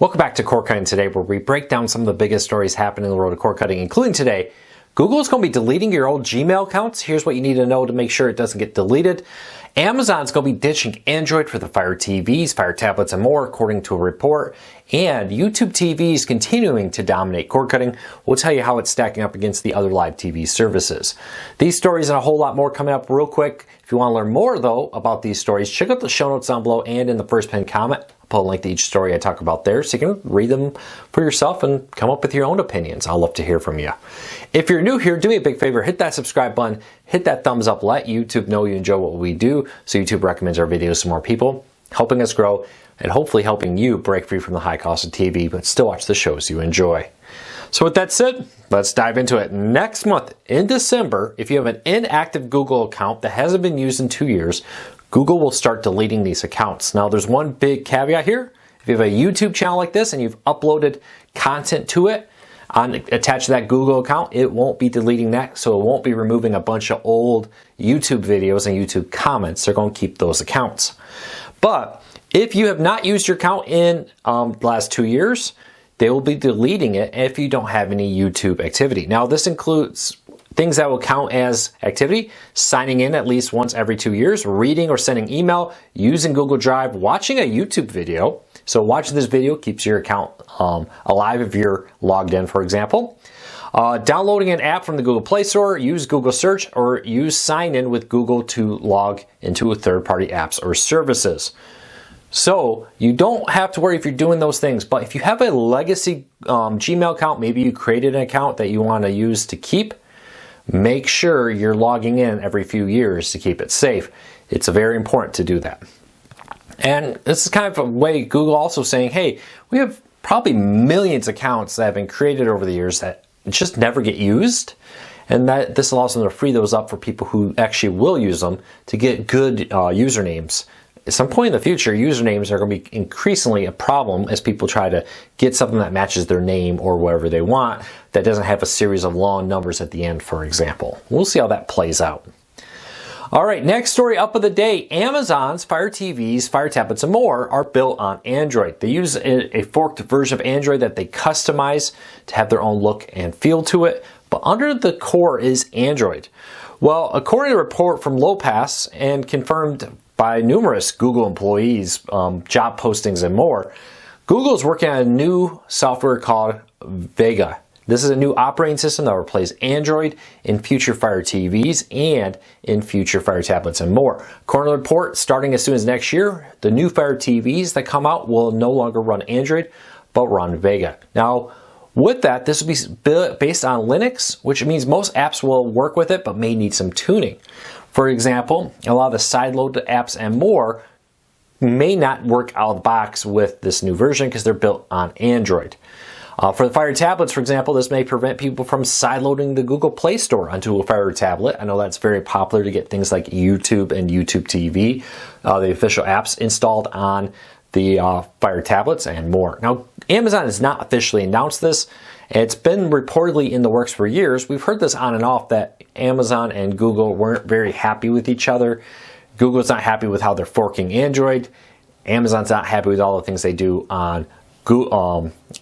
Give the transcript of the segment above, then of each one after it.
Welcome back to Cord Cutting Today, where we break down some of the biggest stories happening in the world of cord cutting, including today. Google is going to be deleting your old Gmail accounts. Here's what you need to know to make sure it doesn't get deleted. Amazon's going to be ditching Android for the Fire TVs, Fire tablets, and more, according to a report. And YouTube TV is continuing to dominate cord cutting. We'll tell you how it's stacking up against the other live TV services. These stories and a whole lot more coming up real quick. If you want to learn more, though, about these stories, check out the show notes down below and in the first pinned comment. I'll put a link to each story I talk about there so you can read them for yourself and come up with your own opinions. I'll love to hear from you. If you're new here, do me a big favor, hit that subscribe button, hit that thumbs up, let YouTube know you enjoy what we do so YouTube recommends our videos to more people, helping us grow and hopefully helping you break free from the high cost of TV, but still watch the shows you enjoy. So with that said, let's dive into it. Next month in December, if you have an inactive Google account that hasn't been used in 2 years, Google will start deleting these accounts. Now there's one big caveat here. If you have a YouTube channel like this and you've uploaded content to it, attached to that Google account, it won't be deleting that, so it won't be removing a bunch of old YouTube videos and YouTube comments. They're going to keep those accounts. But if you have not used your account in the last 2 years, they will be deleting it if you don't have any YouTube activity. Now this includes things that will count as activity: signing in at least once every 2 years, reading or sending email, using Google Drive, watching a YouTube video. So watching this video keeps your account alive if you're logged in, for example. Downloading an app from the Google Play Store, use Google Search, or use sign in with Google to log into third-party apps or services. So you don't have to worry if you're doing those things, but if you have a legacy Gmail account, maybe you created an account that you want to use to keep, make sure you're logging in every few years to keep it safe. It's very important to do that. And this is kind of a way Google also saying, hey, we have probably millions of accounts that have been created over the years that just never get used. And that this allows them to free those up for people who actually will use them to get good usernames. At some point in the future, usernames are going to be increasingly a problem as people try to get something that matches their name or whatever they want that doesn't have a series of long numbers at the end, for example. We'll see how that plays out. All right, next story up of the day. Amazon's Fire TVs, Fire tablets, and more are built on Android. They use a forked version of Android that they customize to have their own look and feel to it, but under the core is Android. Well, according to a report from Lopez and confirmed by numerous Google employees, job postings, and more, Google is working on a new software called Vega. This is a new operating system that will replace Android in future Fire TVs and in future Fire tablets and more. According to the report, starting as soon as next year, the new Fire TVs that come out will no longer run Android, but run Vega. Now, with that, this will be based on Linux, which means most apps will work with it, but may need some tuning. For example, a lot of the sideload apps and more may not work out of the box with this new version because they're built on Android. For the Fire tablets, for example, this may prevent people from sideloading the Google Play Store onto a Fire tablet. I know that's very popular to get things like YouTube and YouTube TV, the official apps, installed on the Fire tablets and more. Now, Amazon has not officially announced this. It's been reportedly in the works for years. We've heard this on and off that Amazon and Google weren't very happy with each other. Google's not happy with how they're forking Android. Amazon's not happy with all the things they do on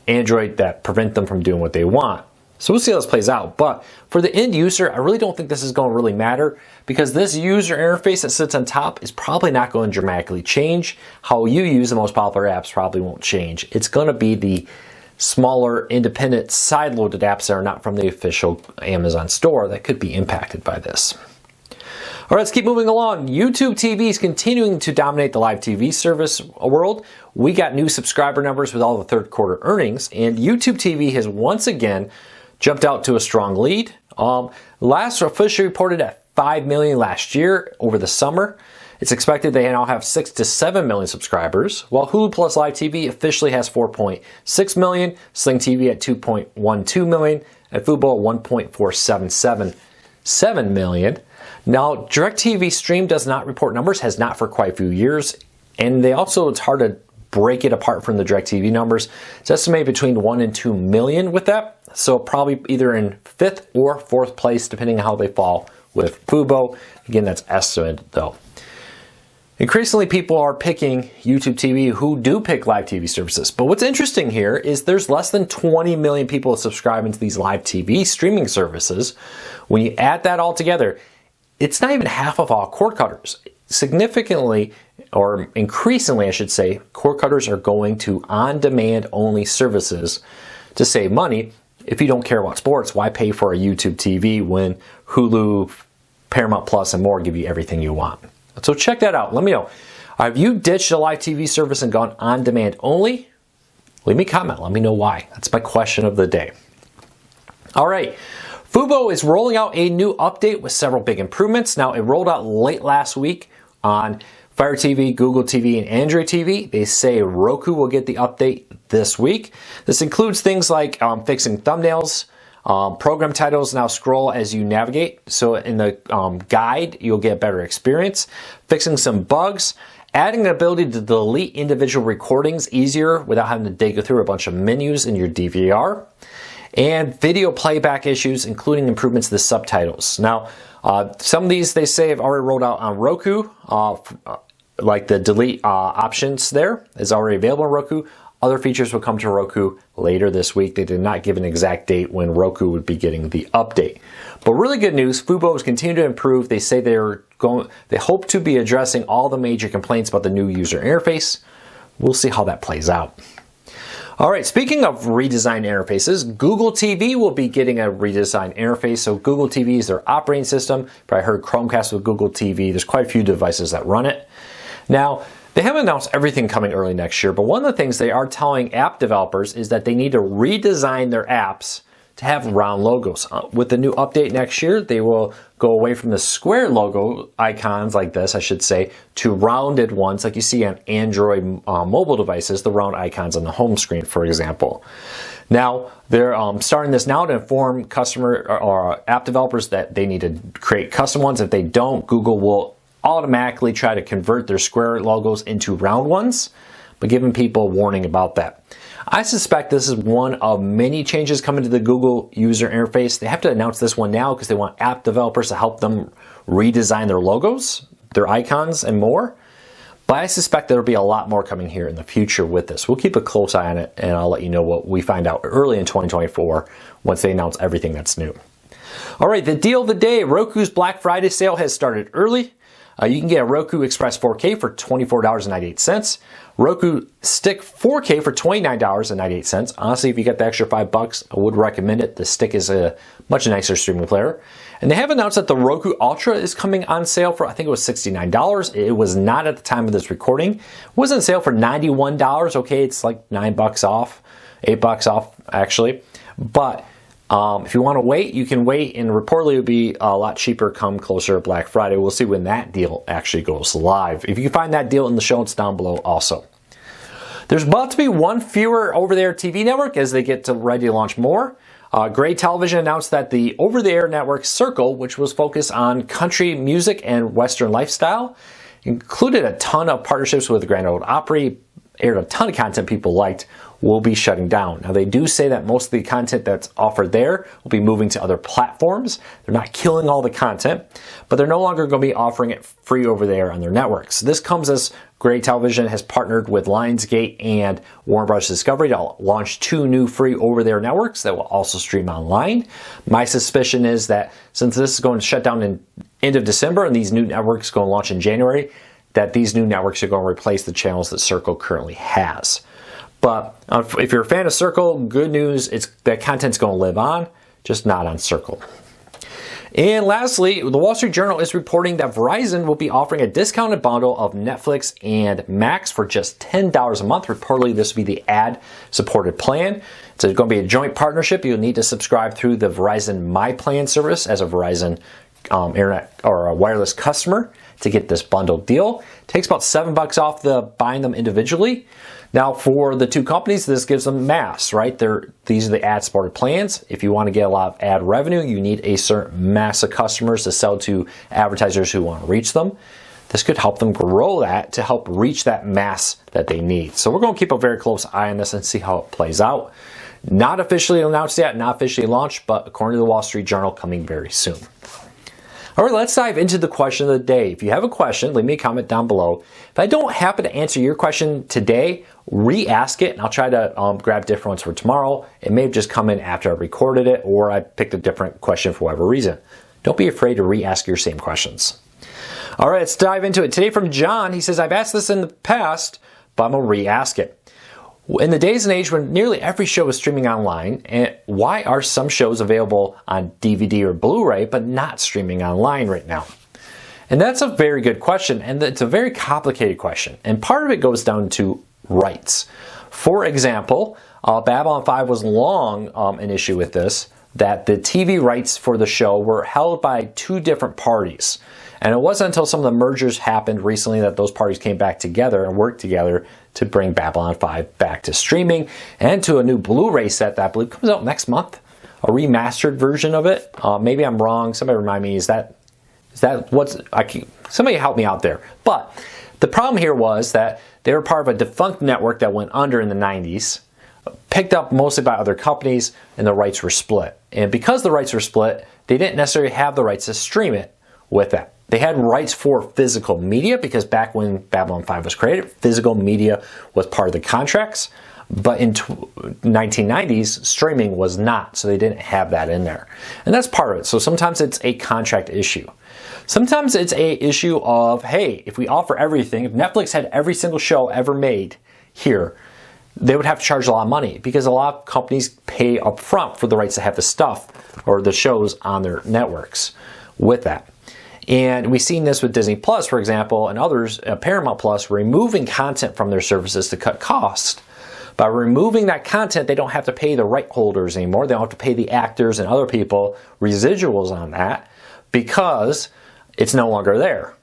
Android that prevent them from doing what they want. So we'll see how this plays out. But for the end user, I really don't think this is going to really matter because this user interface that sits on top is probably not going to dramatically change. How you use the most popular apps probably won't change. It's going to be the smaller, independent, side-loaded apps that are not from the official Amazon store that could be impacted by this. All right, let's keep moving along. YouTube TV is continuing to dominate the live TV service world. We got new subscriber numbers with all the third quarter earnings, and YouTube TV has once again jumped out to a strong lead. Last officially reported at 5 million last year over the summer. It's expected they now have 6 to 7 million subscribers, while Hulu Plus Live TV officially has 4.6 million, Sling TV at 2.12 million, and Fubo at 1.4777 million. Now, DirecTV Stream does not report numbers, has not for quite a few years, and it's hard to break it apart from the DirecTV numbers. It's estimated between 1 and 2 million with that, so probably either in 5th or 4th place, depending on how they fall with Fubo. Again, that's estimated though. Increasingly, people are picking YouTube TV who do pick live TV services. But what's interesting here is there's less than 20 million people subscribing to these live TV streaming services. When you add that all together, it's not even half of all cord cutters. Significantly, or increasingly I should say, cord cutters are going to on-demand only services to save money. If you don't care about sports, why pay for a YouTube TV when Hulu, Paramount Plus, and more give you everything you want? So check that out. Let me know. Have you ditched a live TV service and gone on demand only? Leave me a comment. Let me know why. That's my question of the day. All right. Fubo is rolling out a new update with several big improvements. Now, it rolled out late last week on Fire TV, Google TV, and Android TV. They say Roku will get the update this week. This includes things like fixing thumbnails. Program titles now scroll as you navigate. So in the guide, you'll get a better experience. Fixing some bugs. Adding the ability to delete individual recordings easier without having to dig through a bunch of menus in your DVR. And video playback issues, including improvements to the subtitles. Now, some of these, they say, have already rolled out on Roku. Like the delete options there is already available on Roku. Other features will come to Roku later this week. They did not give an exact date when Roku would be getting the update. But really good news, Fubo is continuing to improve. They say they hope to be addressing all the major complaints about the new user interface. We'll see how that plays out. All right, speaking of redesigned interfaces, Google TV will be getting a redesigned interface. So Google TV is their operating system. Probably heard Chromecast with Google TV. There's quite a few devices that run it. Now, they haven't announced everything coming early next year, but one of the things they are telling app developers is that they need to redesign their apps to have round logos. With the new update next year, they will go away from the square logo icons like this, I should say, to rounded ones like you see on Android mobile devices, the round icons on the home screen, for example. Now, they're starting this now to inform customer or app developers that they need to create custom ones. If they don't, Google will automatically try to convert their square logos into round ones, but giving people a warning about that. I suspect this is one of many changes coming to the Google user interface. They have to announce this one now because they want app developers to help them redesign their logos, their icons, and more. But I suspect there'll be a lot more coming here in the future with this. We'll keep a close eye on it, and I'll let you know what we find out early in 2024 once they announce everything that's new. All right, the deal of the day. Roku's Black Friday sale has started early. You can get a Roku Express 4K for $24.98. Roku Stick 4K for $29.98. Honestly, if you get the extra $5, I would recommend it. The Stick is a much nicer streaming player. And they have announced that the Roku Ultra is coming on sale for, I think it was $69. It was not at the time of this recording. It was on sale for $91. Okay, it's like $9 off, $8 off actually. But if you want to wait, you can wait, and reportedly it will be a lot cheaper come closer to Black Friday. We'll see when that deal actually goes live. If you can find that deal in the show notes down below also. There's about to be one fewer over-the-air TV network as they get ready to launch more. Gray Television announced that the over-the-air network Circle, which was focused on country music and Western lifestyle, included a ton of partnerships with the Grand Ole Opry, aired a ton of content people liked, will be shutting down. Now, they do say that most of the content that's offered there will be moving to other platforms. They're not killing all the content, but they're no longer going to be offering it free over there on their networks. This comes as Gray Television has partnered with Lionsgate and Warner Bros. Discovery to launch 2 new free over-there networks that will also stream online. My suspicion is that since this is going to shut down in end of December and these new networks are going to launch in January, that these new networks are going to replace the channels that Circle currently has. But if you're a fan of Circle, good news, that content's going to live on, just not on Circle. And lastly, the Wall Street Journal is reporting that Verizon will be offering a discounted bundle of Netflix and Max for just $10 a month. Reportedly, this will be the ad-supported plan. It's going to be a joint partnership. You'll need to subscribe through the Verizon My Plan service as a Verizon internet or a wireless customer to get this bundled deal. It takes about $7 off buying them individually. Now, for the two companies, this gives them mass, right? These are the ad-supported plans. If you want to get a lot of ad revenue, you need a certain mass of customers to sell to advertisers who want to reach them. This could help them grow that to help reach that mass that they need. So we're going to keep a very close eye on this and see how it plays out. Not officially announced yet, not officially launched, but according to the Wall Street Journal, coming very soon. All right, let's dive into the question of the day. If you have a question, leave me a comment down below. If I don't happen to answer your question today, re-ask it, and I'll try to grab different ones for tomorrow. It may have just come in after I recorded it, or I picked a different question for whatever reason. Don't be afraid to re-ask your same questions. All right, let's dive into it. Today from John, he says, I've asked this in the past, but I'm going to re-ask it. In the days and age when nearly every show is streaming online, why are some shows available on DVD or Blu-ray but not streaming online right now? And that's a very good question, and it's a very complicated question. And part of it goes down to rights. For example, Babylon 5 was long an issue with this, that the TV rights for the show were held by two different parties. And it wasn't until some of the mergers happened recently that those parties came back together and worked together to bring Babylon 5 back to streaming and to a new Blu-ray set that I believe comes out next month. A remastered version of it. Maybe I'm wrong. Somebody remind me, is that what's... somebody help me out there. But the problem here was that they were part of a defunct network that went under in the 90s, picked up mostly by other companies, and the rights were split. And because the rights were split, they didn't necessarily have the rights to stream it with that. They had rights for physical media because back when Babylon 5 was created, physical media was part of the contracts. But in 1990s, streaming was not, so they didn't have that in there. And that's part of it. So sometimes it's a contract issue. Sometimes it's a issue of, hey, if we offer everything, if Netflix had every single show ever made here, they would have to charge a lot of money because a lot of companies pay up front for the rights to have the stuff or the shows on their networks with that. And we've seen this with Disney Plus, for example, and others, Paramount Plus, removing content from their services to cut costs. By removing that content, they don't have to pay the right holders anymore. They don't have to pay the actors and other people residuals on that because it's no longer there.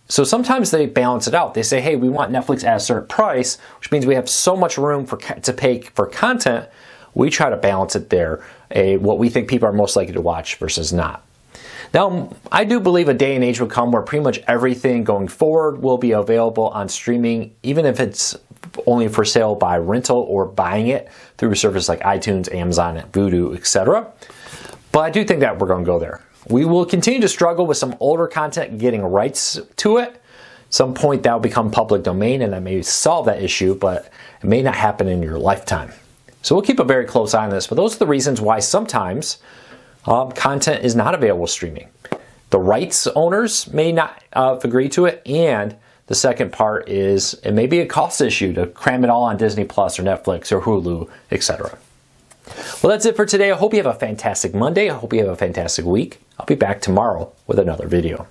So sometimes they balance it out. They say, hey, we want Netflix at a certain price, which means we have so much room to pay for content. We try to balance it there, what we think people are most likely to watch versus not. Now, I do believe a day and age will come where pretty much everything going forward will be available on streaming, even if it's only for sale by rental or buying it through a service like iTunes, Amazon, Vudu, etc. But I do think that we're going to go there. We will continue to struggle with some older content getting rights to it. At some point that will become public domain and that may solve that issue, but it may not happen in your lifetime. So we'll keep a very close eye on this, but those are the reasons why sometimes content is not available streaming. The rights owners may not agree to it, and the second part is it may be a cost issue to cram it all on Disney Plus or Netflix or Hulu, etc. Well, that's it for today. I hope you have a fantastic Monday. I hope you have a fantastic week. I'll be back tomorrow with another video.